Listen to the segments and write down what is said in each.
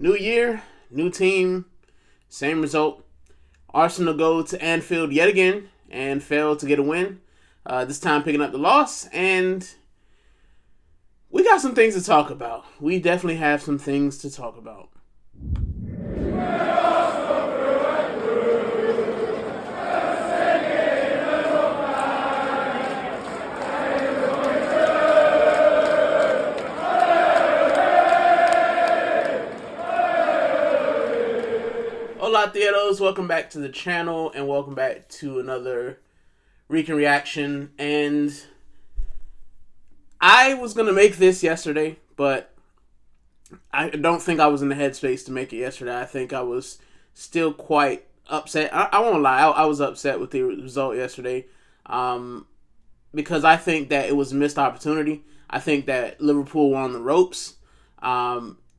New year, new team, same result. Arsenal go to Anfield yet again and fail to get a win. This time picking up the loss, and we got some things to talk about. We definitely have some things to talk about. Hola Theodos, welcome back to the channel and welcome back to another Recon reaction. And I was going to make this yesterday, but I don't think I was in the headspace to make it yesterday. I think I was still quite upset. I won't lie, I was upset with the result yesterday because I think that it was a missed opportunity. I think that Liverpool were on the ropes.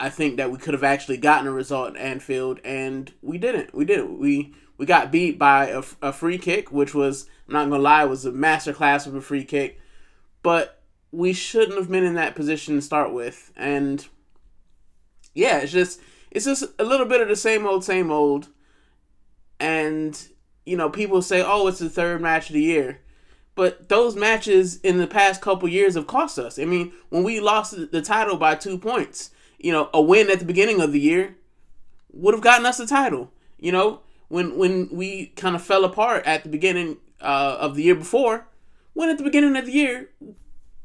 I think that we could have actually gotten a result at Anfield, and we didn't. We got beat by a free kick, which was, I'm not going to lie, was a masterclass of a free kick. But we shouldn't have been in that position to start with. And yeah, it's just a little bit of the same old. And, you know, people say, oh, it's the third match of the year. But those matches in the past couple years have cost us. I mean, when we lost the title by 2 points, you know, a win at the beginning of the year would have gotten us the title. You know, when we kind of fell apart at the beginning of the year before, win at the beginning of the year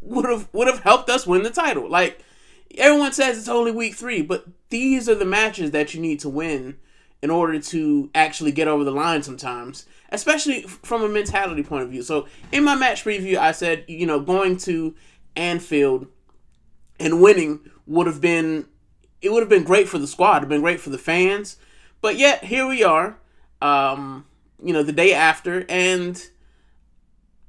would have helped us win the title. Like, everyone says it's only week 3, but these are the matches that you need to win in order to actually get over the line sometimes, especially from a mentality point of view. So in my match preview, I said, you know, going to Anfield and winning would have been great for the squad. It would have been great for the fans. But yet, here we are, you know, the day after, and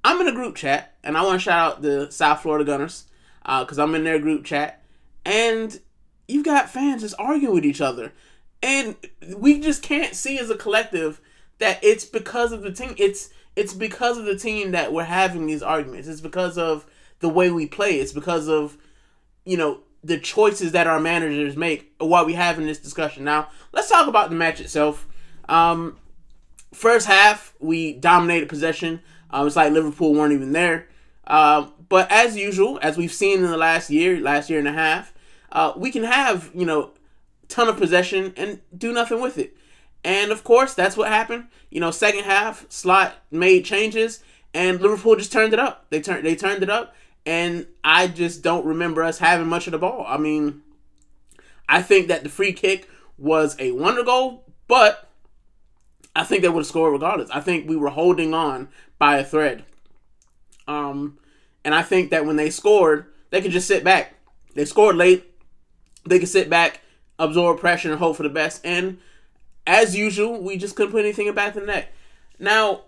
I'm in a group chat, and I want to shout out the South Florida Gunners, because I'm in their group chat, and you've got fans just arguing with each other. And we just can't see as a collective that it's because of the team. It's because of the team that we're having these arguments. It's because of the way we play. It's because of, you know, the choices that our managers make while we having this discussion. Now, let's talk about the match itself. First half, we dominated possession. It's like Liverpool weren't even there. But as usual, as we've seen in the last year and a half, we can have, you know, ton of possession and do nothing with it. And of course, that's what happened. You know, second half, Slot made changes and Liverpool just turned it up. They turned it up. And I just don't remember us having much of the ball. I mean, I think that the free kick was a wonder goal, but I think they would have scored regardless. I think we were holding on by a thread. And I think that when they scored, they could just sit back. They scored late. They could sit back, absorb pressure, and hope for the best. And as usual, we just couldn't put anything in back of the net. Now,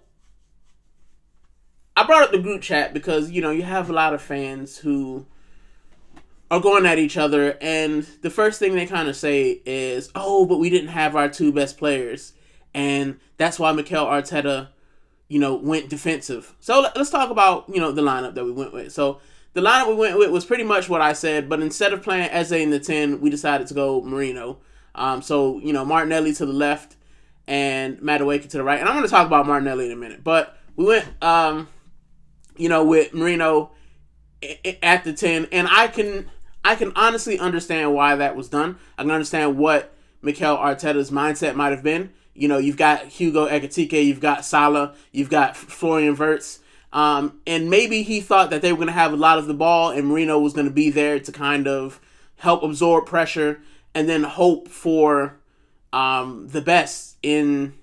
I brought up the group chat because, you know, you have a lot of fans who are going at each other, and the first thing they kind of say is, oh, but we didn't have our 2 best players, and that's why Mikel Arteta, you know, went defensive. So let's talk about, you know, the lineup that we went with. So the lineup we went with was pretty much what I said, but instead of playing Eze in the 10, we decided to go Merino. So, you know, Martinelli to the left and Madueke to the right. And I'm going to talk about Martinelli in a minute, but we went you know, with Merino at the 10, and I can honestly understand why that was done. I can understand what Mikel Arteta's mindset might have been. You know, you've got Hugo Ekitike, you've got Salah, you've got Florian Wirtz, and maybe he thought that they were going to have a lot of the ball, and Merino was going to be there to kind of help absorb pressure and then hope for the best in,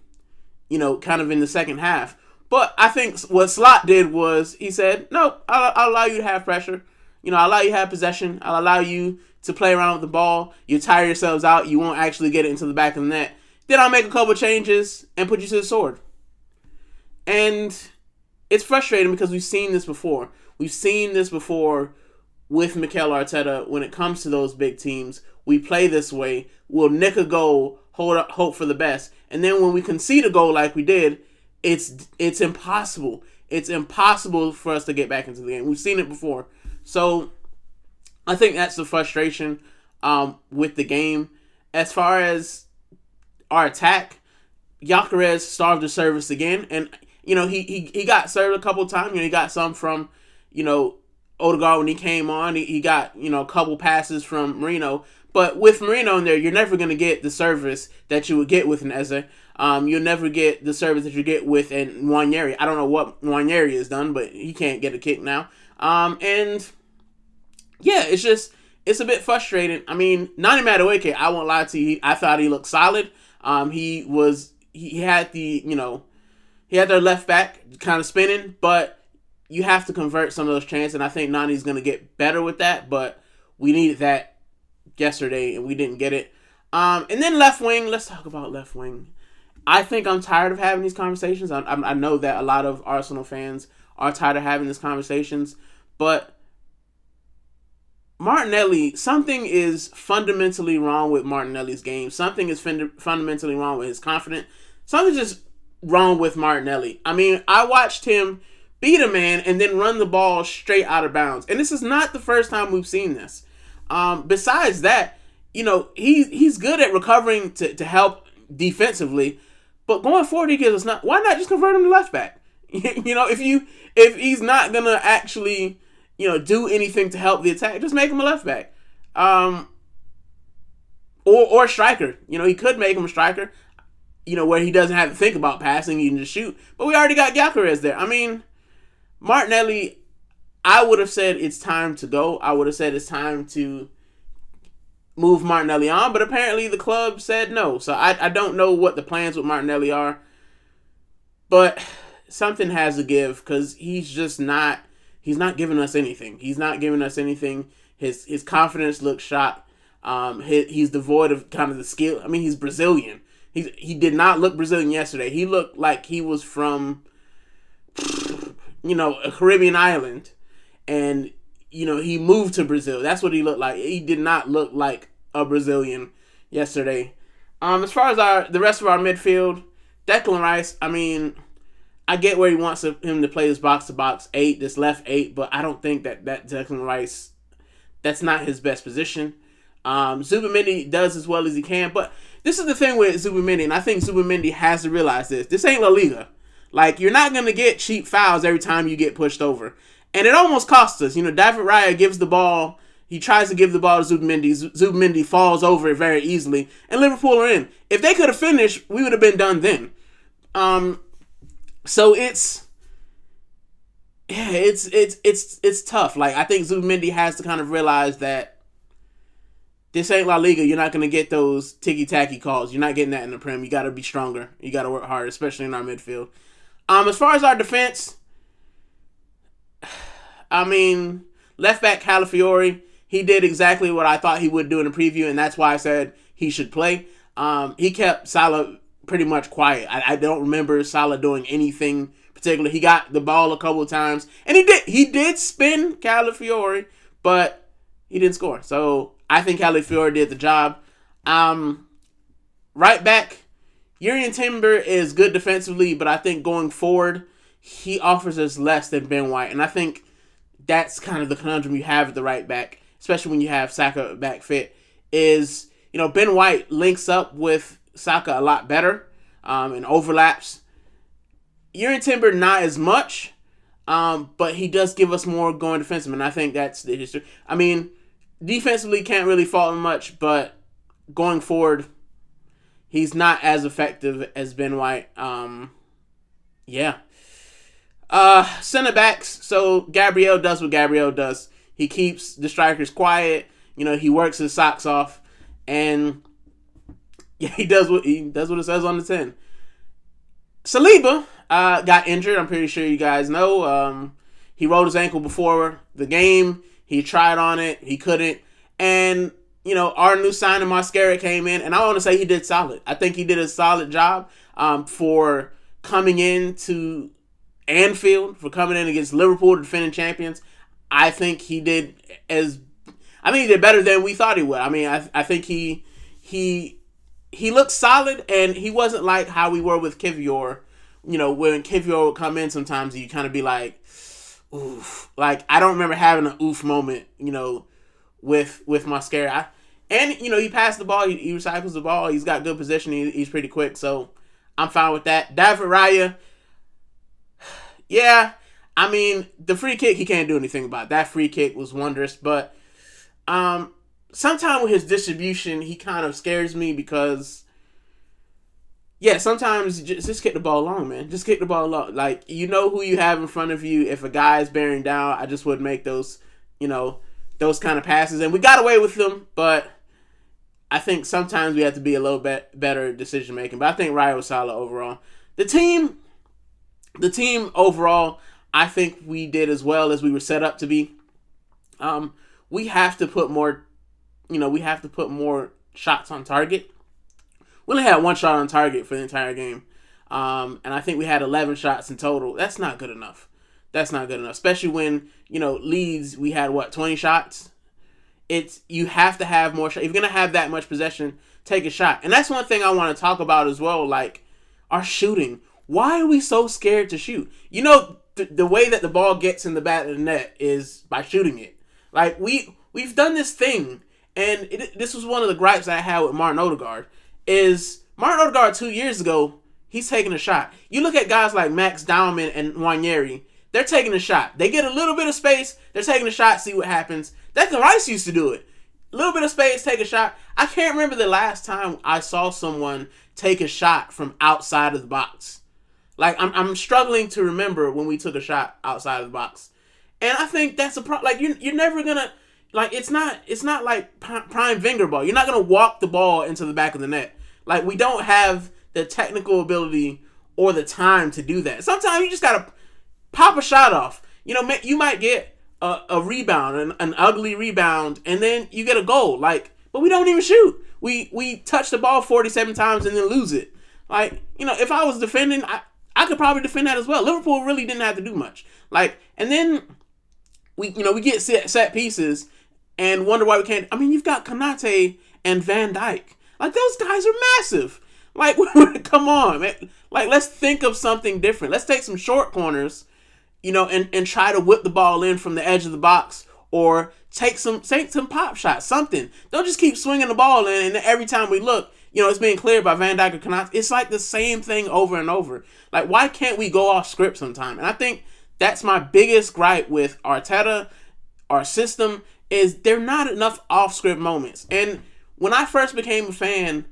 you know, kind of in the second half. But I think what Slot did was he said, no, I'll allow you to have pressure. You know, I'll allow you to have possession. I'll allow you to play around with the ball. You tire yourselves out. You won't actually get it into the back of the net. Then I'll make a couple changes and put you to the sword. And it's frustrating because we've seen this before. We've seen this before with Mikel Arteta. When it comes to those big teams, we play this way. We'll nick a goal, hope for the best. And then when we concede a goal like we did, it's impossible. It's impossible for us to get back into the game. We've seen it before. So I think that's the frustration with the game. as far as our attack, Gyökeres starved the service again, and he got served a couple of times. He got some from Odegaard when he came on. He got a couple passes from Marino, but with Marino in there, you're never going to get the service that you would get with an Eze. You'll never get the service that you get with an Nwaneri. I don't know what Nwaneri has done, but he can't get a kick now. And yeah, it's a bit frustrating. I mean, Nani Madueke, I won't lie to you, I thought he looked solid. He had their left back kind of spinning, but you have to convert some of those chances, and I think Nani's going to get better with that, but we needed that yesterday, and we didn't get it. And then left wing, let's talk about left wing. I think I'm tired of having these conversations. I know that a lot of Arsenal fans are tired of having these conversations, but Martinelli, something is fundamentally wrong with Martinelli's game. Something is fundamentally wrong with his confidence. Something's just wrong with Martinelli. I mean, I watched him beat a man and then run the ball straight out of bounds. And this is not the first time we've seen this. Besides that, he's good at recovering to help defensively. But going forward, he gives us not. Why not just convert him to left back? If he's not gonna actually do anything to help the attack, just make him a left back, or striker. He could make him a striker, where he doesn't have to think about passing, he can just shoot. But we already got Gyökeres there. I mean, Martinelli, I would have said it's time to go. I would have said it's time to move Martinelli on, but apparently the club said no. So I don't know what the plans with Martinelli are, but something has to give, because he's not giving us anything. He's not giving us anything. His confidence looks shot. He's devoid of kind of the skill. I mean, he's Brazilian. He did not look Brazilian yesterday. He looked like he was from a Caribbean island, and he moved to Brazil. That's what he looked like. He did not look like a Brazilian yesterday. As far as the rest of our midfield, Declan Rice, I mean, I get where he wants him to play this box-to-box 8, this left 8, but I don't think that Declan Rice, that's not his best position. Zubimendi does as well as he can, but this is the thing with Zubimendi, and I think Zubimendi has to realize this. This ain't La Liga. Like, you're not going to get cheap fouls every time you get pushed over. And it almost cost us. David Raya gives the ball. He tries to give the ball to Zubimendi. Zubimendi falls over it very easily. And Liverpool are in. If they could have finished, we would have been done then. So it's tough. Like, I think Zubimendi has to kind of realize that this ain't La Liga. You're not going to get those ticky-tacky calls. You're not getting that in the Prem. You got to be stronger. You got to work hard, especially in our midfield. As far as our defense, I mean, left back Calafiori, he did exactly what I thought he would do in the preview, and that's why I said he should play. He kept Salah pretty much quiet. I don't remember Salah doing anything particular. He got the ball a couple of times, and he did spin Calafiori, but he didn't score. So I think Calafiori did the job. Right back, Jurrien Timber is good defensively, but I think going forward, he offers us less than Ben White, and I think that's kind of the conundrum you have at the right back, especially when you have Saka back fit, is, Ben White links up with Saka a lot better and overlaps. Jurrien Timber, not as much, but he does give us more going defensive, and I think that's the history. I mean, defensively can't really fault him much, but going forward, he's not as effective as Ben White. Yeah. Center backs, so Gabriel does what Gabriel does. He keeps the strikers quiet. He works his socks off, and yeah, he does what it says on the tin. Saliba got injured. I'm pretty sure you guys know. He rolled his ankle before the game. He tried on it. He couldn't. And our new signing Mascara came in, and I want to say he did solid. I think he did a solid job for coming into Anfield, for coming in against Liverpool, the defending champions. I think he did better than we thought he would. I mean, I think he looked solid, and he wasn't like how we were with Kivior. When Kivior would come in, sometimes you kind of be like, oof. Like, I don't remember having an oof moment, with Mascara. And, he passed the ball. He recycles the ball. He's got good position. He's pretty quick. So I'm fine with that. David Raya, yeah. I mean, the free kick, he can't do anything about. That free kick was wondrous. But sometimes with his distribution, he kind of scares me because, yeah, sometimes just kick the ball long, man. Just kick the ball long. Like, you know who you have in front of you. If a guy is bearing down, I just would make those, those kind of passes. And we got away with them, but I think sometimes we have to be a little bit better decision making. But I think Raya was solid overall. The team overall, I think we did as well as we were set up to be. We have to put more, shots on target. We only had one shot on target for the entire game. And I think we had 11 shots in total. That's not good enough. Especially when, Leeds, we had 20 shots? You have to have more shots. If you're going to have that much possession, take a shot. And that's one thing I want to talk about as well, like our shooting. Why are we so scared to shoot? The way that the ball gets in the back of the net is by shooting it. Like, we've done this thing, and this was one of the gripes I had with Martin Odegaard, is Martin Odegaard 2 years ago, he's taking a shot. You look at guys like Max Dowman and Nwaneri, they're taking a shot. They get a little bit of space, they're taking a shot, see what happens. Declan Rice used to do it. A little bit of space, take a shot. I can't remember the last time I saw someone take a shot from outside of the box. Like, I'm struggling to remember when we took a shot outside of the box. And I think that's a problem. Like, you're never going to, like, it's not like prime Wenger ball. You're not going to walk the ball into the back of the net. Like, we don't have the technical ability or the time to do that. Sometimes you just got to pop a shot off. You might get a rebound, an ugly rebound, and then you get a goal. Like, but we don't even shoot. We touch the ball 47 times and then lose it. Like, if I was defending, I could probably defend that as well. Liverpool really didn't have to do much. Like, and then we get set pieces and wonder why we can't. I mean, you've got Konate and Van Dijk. Like, those guys are massive. Like, come on, man. Like, let's think of something different. Let's take some short corners, and try to whip the ball in from the edge of the box, or take some pop shots, something. Don't just keep swinging the ball in, and every time we look, it's being cleared by Van Dijk or Konate. It's like the same thing over and over. Like, why can't we go off script sometime? And I think that's my biggest gripe with Arteta, our system, is there not enough off script moments. And when I first became a fan,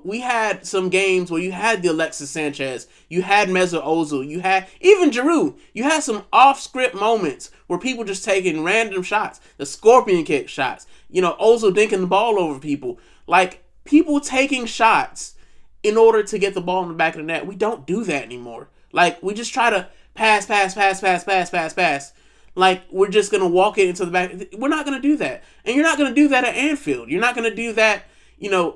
we had some games where you had the Alexis Sanchez, you had Mesut Ozil, you had even Giroud. You had some off-script moments where people just taking random shots, the scorpion kick shots, Ozil dinking the ball over people. Like, people taking shots in order to get the ball in the back of the net. We don't do that anymore. Like, we just try to pass. Like, we're just going to walk it into the back. We're not going to do that. And you're not going to do that at Anfield. You're not going to do that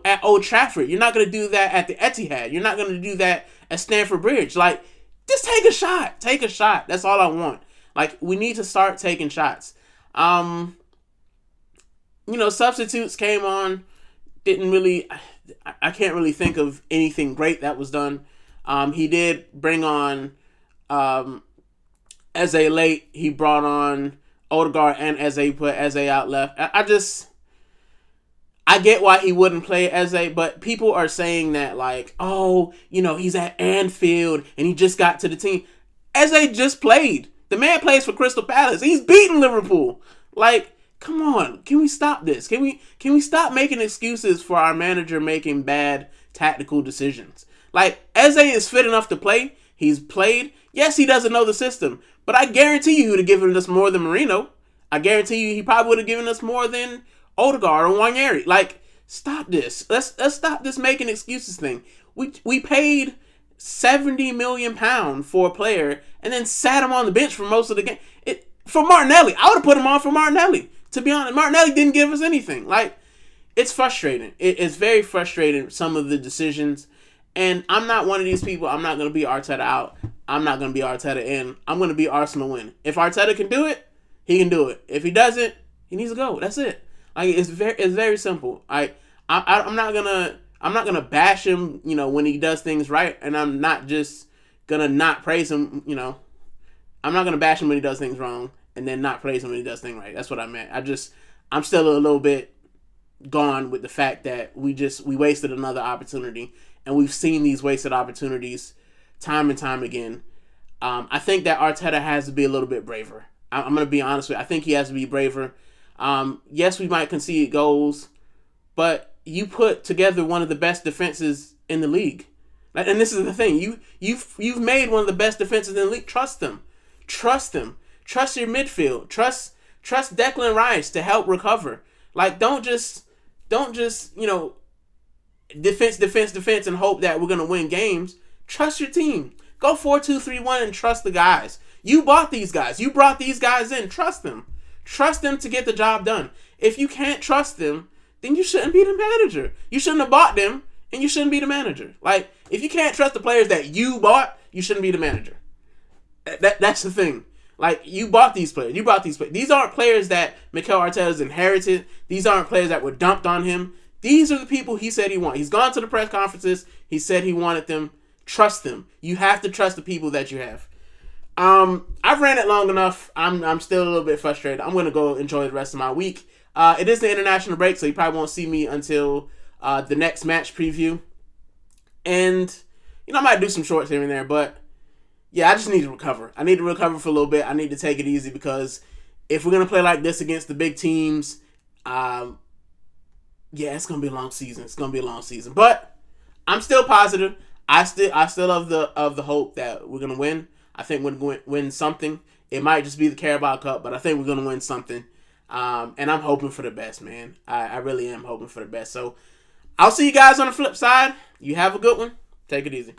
at Old Trafford. You're not going to do that at the Etihad. You're not going to do that at Stamford Bridge. Like, just take a shot. Take a shot. That's all I want. Like, we need to start taking shots. Substitutes came on. Didn't really, I can't really think of anything great that was done. He did bring on Eze late. He brought on Odegaard and Eze, put Eze out left. I get why he wouldn't play Eze, but people are saying that, like, he's at Anfield and he just got to the team. Eze just played. The man plays for Crystal Palace. He's beaten Liverpool. Like, come on. Can we stop this? Can we stop making excuses for our manager making bad tactical decisions? Like, Eze is fit enough to play. He's played. Yes, he doesn't know the system, but I guarantee you he would have given us more than Marino. I guarantee you he probably would have given us more than Odegaard or Nwaneri. Like, stop this. Let's stop this making excuses thing. We paid £70 million for a player and then sat him on the bench for most of the game. For Martinelli, I would have put him on for Martinelli. To be honest, Martinelli didn't give us anything. Like, it's frustrating. It's very frustrating, some of the decisions. And I'm not one of these people. I'm not going to be Arteta out. I'm not going to be Arteta in. I'm going to be Arsenal win. If Arteta can do it, he can do it. If he doesn't, he needs to go. That's it. Like, it's very simple. I'm not gonna bash him, when he does things right, and I'm not just gonna not praise him. I'm not gonna bash him when he does things wrong, and then not praise him when he does things right. That's what I meant. I'm still a little bit gone with the fact that we wasted another opportunity, and we've seen these wasted opportunities time and time again. I think that Arteta has to be a little bit braver. I'm going to be honest with you. I think he has to be braver. Yes, we might concede goals, but you put together one of the best defenses in the league. And this is the thing. You've made one of the best defenses in the league. Trust them. Trust them. Trust your midfield. Trust Declan Rice to help recover. Like, don't just defense and hope that we're going to win games. Trust your team. Go 4-2-3-1 and trust the guys. You bought these guys. You brought these guys in. Trust them. Trust them to get the job done. If you can't trust them, then you shouldn't be the manager. You shouldn't have bought them, and you shouldn't be the manager. Like, if you can't trust the players that you bought, you shouldn't be the manager. That's the thing. Like, you bought these players. These aren't players that Mikel Arteta's inherited. These aren't players that were dumped on him. These are the people he said he wanted. He's gone to the press conferences. He said he wanted them. Trust them. You have to trust the people that you have. I've ran it long enough. I'm still a little bit frustrated. I'm going to go enjoy the rest of my week. It is the international break, so you probably won't see me until the next match preview. And, I might do some shorts here and there, but yeah, I just need to recover. I need to recover for a little bit. I need to take it easy because if we're going to play like this against the big teams, it's going to be a long season. It's going to be a long season. But I'm still positive. I still have the hope that we're going to win. I think we're going to win something. It might just be the Carabao Cup, but I think we're going to win something. And I'm hoping for the best, man. I really am hoping for the best. So I'll see you guys on the flip side. You have a good one. Take it easy.